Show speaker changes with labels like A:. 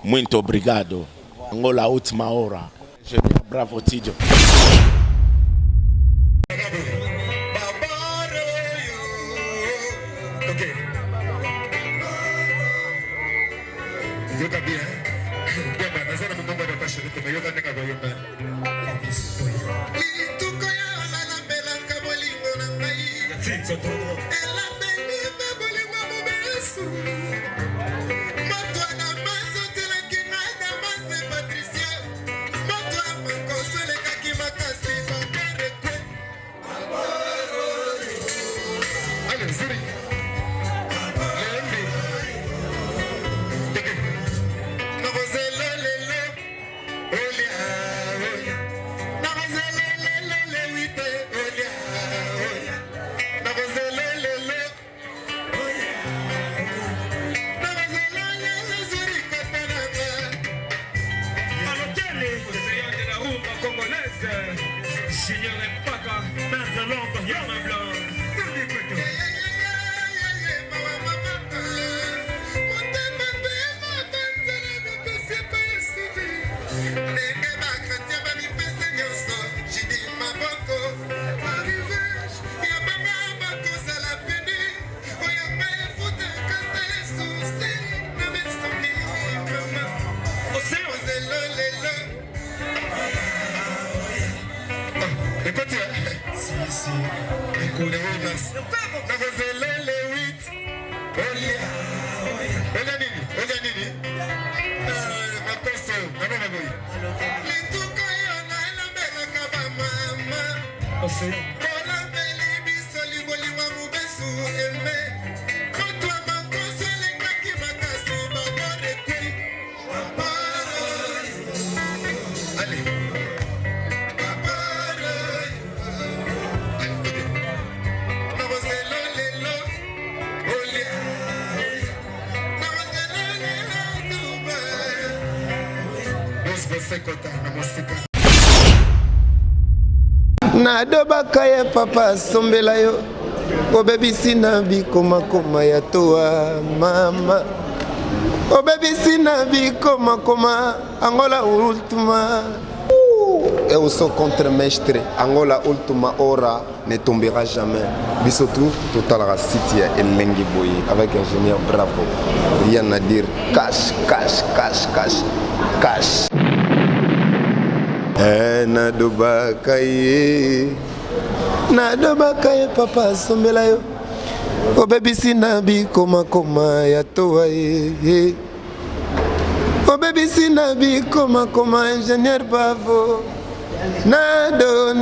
A: Muito obrigado. Angola, a última hora. Engenheiro Bravo Tidio.
B: Nado bakaya papa sombela yo o baby sinabi koma koma ya toa mama o baby sinabi koma koma Angola última. Eu sou contre-mestre. Angola última hora ne tombera jamais. Bisotou total la city et Lengi Boy avec ingénieur Bravo. Rien à dire. Cash, cash, cash, cash, cash. Nado bakaye papa sombela yo o baby sinabi koma koma ya toa ye o baby sinabi koma koma ingénieur Bravo. Nado